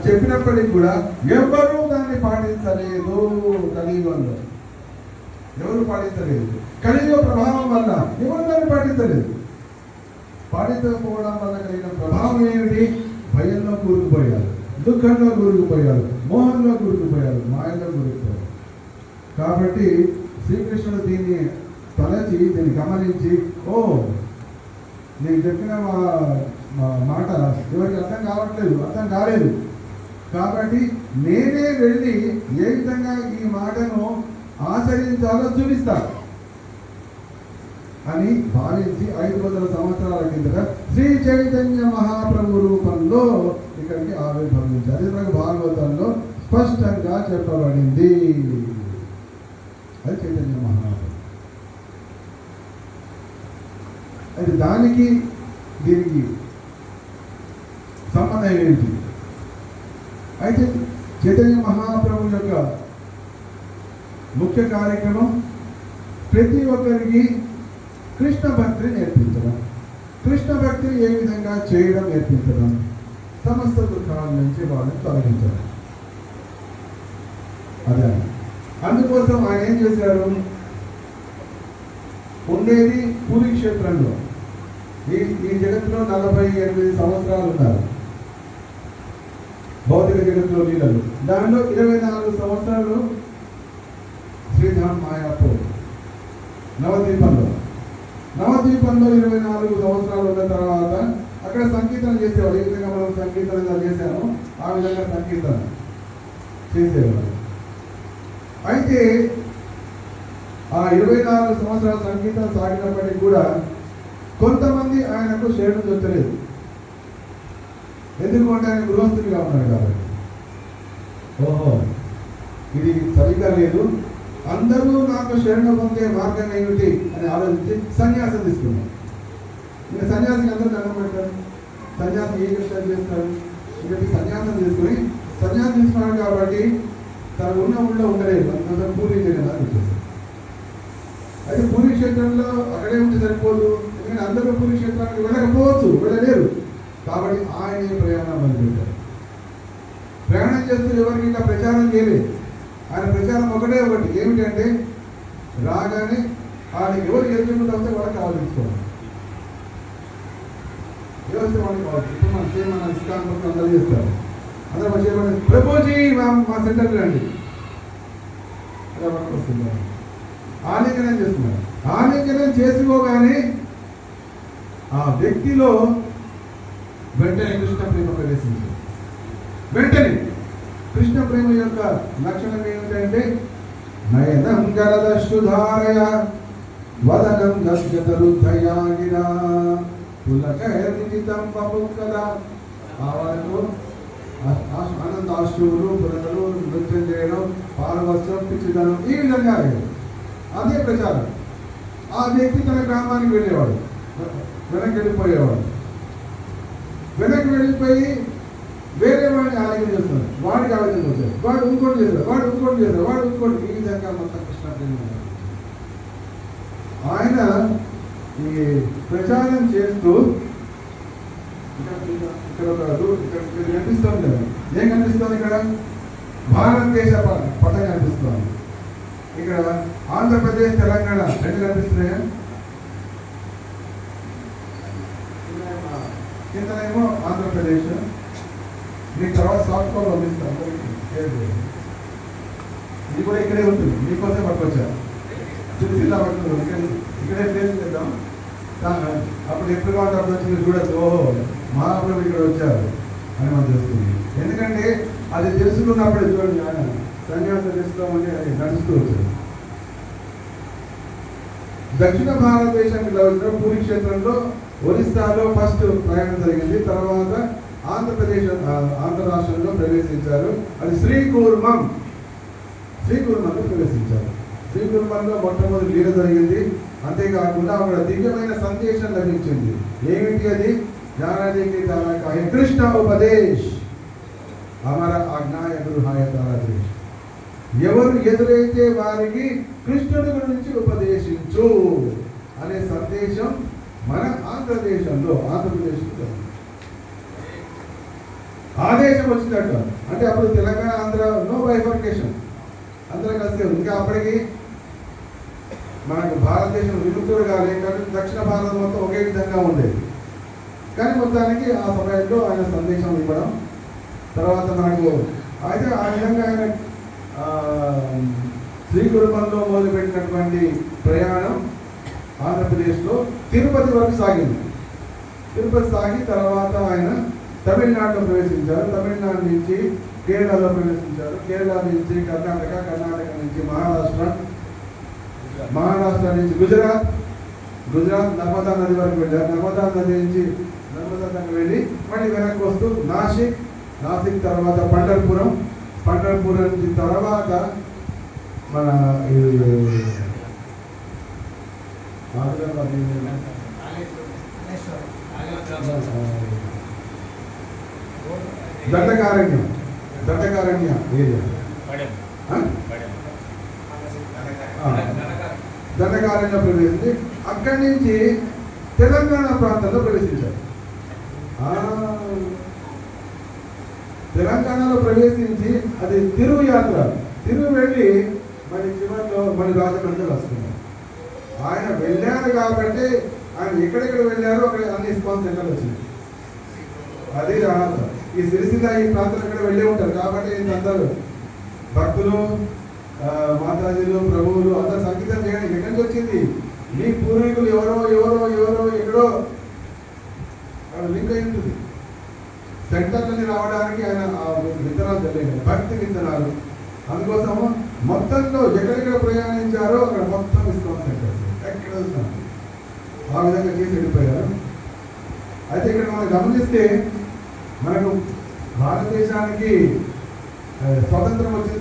చెప్పినప్పటికీ కూడా ఎవరు దాన్ని పాటించలేదు. కలియుగంలో ఎవరు పాటించలేదు. కలియుగ ప్రభావం వల్ల ఎవరు దాన్ని పాటించలేదు. పాటించకపోవడం వల్ల కలిగిన ప్రభావం ఏమిటి? భయంలో కూరుకుపోయారు, దుఃఖంలో కూరుకుపోయారు, మోహంలో కూరుకుపోయారు, మాయలో కూరుకుపోయారు. కాబట్టి శ్రీకృష్ణుడు దీన్ని తలచి, దీన్ని గమనించి, ఓ నేను చెప్పిన మాట ఎవరికి అర్థం కాలేదు కాబట్టి నేనే వెళ్ళి ఏ విధంగా ఈ మాటను ఆచరించాలో చూపిస్తా అని భావించి 500 సంవత్సరాల కిందట శ్రీ చైతన్య మహాప్రభు రూపంలో ఇక్కడికి ఆవిర్భవించారు. ఇది మనకు భాగవతంలో స్పష్టంగా చెప్పబడింది. అది చైతన్య మహాప్రభు. అది దానికి దీనికి సంబంధం ఏంటి? అయితే చైతన్య మహాప్రభు యొక్క ముఖ్య కార్యక్రమం ప్రతి ఒక్కరికి కృష్ణ భక్తిని నేర్పించడం, కృష్ణ భక్తిని ఏ విధంగా చేయడం నేర్పించడం, సమస్త దుఃఖాల నుంచి వాళ్ళని తొలగించడం. అదే అందుకోసం ఆయన ఏం చేశారు? ఉండేది పూరీ క్షేత్రంలో. ఈ జగత్తులో 48 సంవత్సరాలు ఉన్నారు భౌతిక జగత్తులో లీలలు. దానిలో 24 సంవత్సరాలు శ్రీధామ్ మాయాపూర్ నవద్వీపంలో 24 సంవత్సరాలు ఉన్న తర్వాత అక్కడ సంకీర్తన చేసేవాడు. ఏ విధంగా మనం సంకీర్తన చేశామో ఆ విధంగా సంకీర్తన చేసేవాడు. అయితే ఆ 24 సంవత్సరాల సంకీర్తన సాగినప్పటికీ కూడా కొంతమంది ఆయనకు శరణు దొరకలేదు. ఎందుకంటే ఆయన గృహస్థుడిగా ఉన్నాడు కాబట్టి. ఓహో, ఇది సరిగ్గా లేదు, అందరూ నాకు శరణు పొందే మార్గం ఏమిటి అని ఆలోచించి సన్యాసం తీసుకున్నాడు. ఇంకా సన్యాసికి అందరూ దండం పెడతారు. సన్యాసం ఏ కష్టాలు చేస్తారు? ఇంకా సన్యాసం తీసుకుని సన్యాసం తీసుకున్నాడు కాబట్టి తను ఉన్న ఊళ్ళో ఉండలేదు. అందులో పూరి జగన్నాథ్ వచ్చేసారు. అయితే పూరీ క్షేత్రంలో అక్కడే ఉంటే సరిపోదు, ఎందుకంటే అందరూ పూరీ క్షేత్రానికి వెళ్ళకపోవచ్చు, వెళ్ళలేరు. కాబట్టి ఆయనే ప్రయాణం మొదలుపెట్టారు. ప్రయాణం చేస్తూ ఎవరికి ఇంకా ప్రచారం చేయలేదు. ఆయన ప్రచారం ఒకటి ఏమిటంటే రాగానే ఆయనకి ఎవరు ఎదుర్కొంటూ వస్తే వాళ్ళకి ఆలోచించుకోవాలి. ఎవరిస్తే వాళ్ళకి కావాలి. ఇప్పుడు మన చేయమని ఇస్కాన్ అందరూ చేస్తారు. అందరూ మా చేయమని ప్రభుజీ మా సెంటర్కి రండి అలా మనకు వస్తున్నారు. ఆలింగనం చేస్తున్నారు. ఆలింగనం చేసుకోగానే ఆ వ్యక్తిలో వెంటనే కృష్ణ ప్రేమ ప్రవేశించింది. వెంటనే కృష్ణ ప్రేమ యొక్క లక్షణం ఏమిటంటే నయనం గరదశ్రుధారయ వదనం గద్గతరుద్ధయా గిరా పులకైర్నిజితం వపుక్కదా. ఆ వరకు ఆనందాశ్రువులు, పులకలు, నృత్యం చేయడం, పాలవస్త్రం, పిచ్చిదనం, ఈ విధంగా అదే ప్రచారం. ఆ వ్యక్తి తన గ్రామానికి వెళ్ళేవాడు, వెనక్కి వెళ్ళిపోయేవాడు. వెనక్కి వెళ్ళిపోయి వేరే వాడిని ఆలోచన చేస్తున్నాడు, వాడికి ఆలోచన వచ్చాడు, వాడు ఇంకోటి చేశాడు, వాడు ఇంకోటి చేశాడు, వాడు ఇంకోటి, ఈ విధంగా మొత్తం కృష్ణ ఆయన ఈ ప్రచారం చేస్తూ ఇక్కడ కనిపిస్తుంది కదా. ఏం కనిపిస్తుంది? ఇక్కడ భారతదేశ పటం కనిపిస్తుంది. ఇక్కడ ఆంధ్రప్రదేశ్, తెలంగాణ రెండు కనిపిస్తున్నాయా? కిందనేమో ఆంధ్రప్రదేశ్. మీకు తర్వాత సాఫ్ట్ కాల్ పంపిస్తాను. ఇది కూడా ఇక్కడే ఉంటుంది, మీకోసం పట్టుకొచ్చారు. జిల్లా పట్టుకుంటాం, ఇక్కడే ప్లేస్ చేద్దాం. అప్పుడు ఎప్పుడు కావాలి అప్పుడు వచ్చి మీరు చూడచ్చు, ఓహో మహాప్రభు ఇక్కడ వచ్చారు అని మనం తెలుస్తుంది. ఎందుకంటే అది తెలుసుకున్నప్పుడే చూడండి, ఆయన సన్యాసం చేసుకోమని అది నడుస్తూ వచ్చారు. దక్షిణ భారతదేశానికి వచ్చిన పూరీ క్షేత్రంలో ఒరిస్సాలో ఫస్ట్ ప్రయాణం జరిగింది. తర్వాత ఆంధ్ర రాష్ట్రంలో ప్రవేశించారు. అది శ్రీకూర్మంలో ప్రవేశించారు. శ్రీకూర్మంలో మొట్టమొదటి లీల జరిగింది. అంతేకాకుండా అక్కడ దివ్యమైన సందేశం లభించింది. ఏమిటి అది? జ్ఞానానికి కృష్ణ ఉపదేశ్ అమర ఆజ్ఞాయ గృహాయ తారాదేశ్. ఎవరు ఎదురైతే వారికి కృష్ణుడి గురించి ఉపదేశించు అనే సందేశం మన ఆంధ్రప్రదేశ్లో ఆదేశం వచ్చిందట. అంటే అప్పుడు తెలంగాణ ఆంధ్ర నో బైఫర్కేషన్, అందరూ కలిసి. ఇంకా అప్పటికి మనకు భారతదేశం విముక్తుడుగా లేక దక్షిణ భారతం మొత్తం ఒకే విధంగా ఉండేది. కానీ మొత్తానికి ఆ సమయంలో ఆయన సందేశం ఇవ్వడం, తర్వాత మనకు అయితే ఆ విధంగా ఆయన శ్రీగురుమల్లో మొదలుపెట్టినటువంటి ప్రయాణం ఆంధ్రప్రదేశ్లో తిరుపతి వరకు సాగింది. తిరుపతి సాగి తర్వాత ఆయన తమిళనాడులో ప్రవేశించారు. తమిళనాడు నుంచి కేరళలో ప్రవేశించారు. కేరళ నుంచి కర్ణాటక, కర్ణాటక నుంచి మహారాష్ట్ర నుంచి గుజరాత్ నర్మదా నది వరకు వెళ్ళారు. నర్మదా నది నుంచి నర్మదా నది వెళ్ళి మళ్ళీ వెనక్కి వస్తూ నాసిక్ తర్వాత పండర్పురం నుంచి తర్వాత మన దండకారణ్య ఏరియా, దండకారణ్య ప్రవేశించి అక్కడి నుంచి తెలంగాణ ప్రాంతంలో ప్రవేశించారు. తెలంగాణలో ప్రవేశించి అది తిరుగు యాత్ర, తిరుగు వెళ్ళి మరి చివరిలో మరి రాజమండ్రి వస్తున్నారు. ఆయన వెళ్ళారు కాబట్టి ఆయన ఎక్కడెక్కడ వెళ్ళారో అక్కడ అన్ని ఇస్కాన్ సెంటర్లు వచ్చినాయి. అదే రాదు. ఈ సిరిసిల్ల ఈ ప్రాంతం ఎక్కడ వెళ్ళి ఉంటారు కాబట్టి అందరూ భక్తులు, మాతాజీలు, ప్రభువులు అందరు సంగీతం చేయడానికి ఎక్కడి నుంచి వచ్చింది? మీ పూర్వీకులు ఎవరో ఎక్కడో లింక్ అయి ఉంటుంది. సెంటర్లని రావడానికి ఆయన విత్తనాలు తెలియదు, భక్తి విత్తనాలు. అందుకోసము మొత్తంలో ఎక్కడెక్కడ ప్రయాణించారో అక్కడ మొత్తం ఇస్కాన్ సెంటర్స్ ఎక్కడ ఆ విధంగా చేసి వెళ్ళిపోయారు. అయితే ఇక్కడ మనం గమనిస్తే మనకు భారతదేశానికి స్వతంత్రం వచ్చిన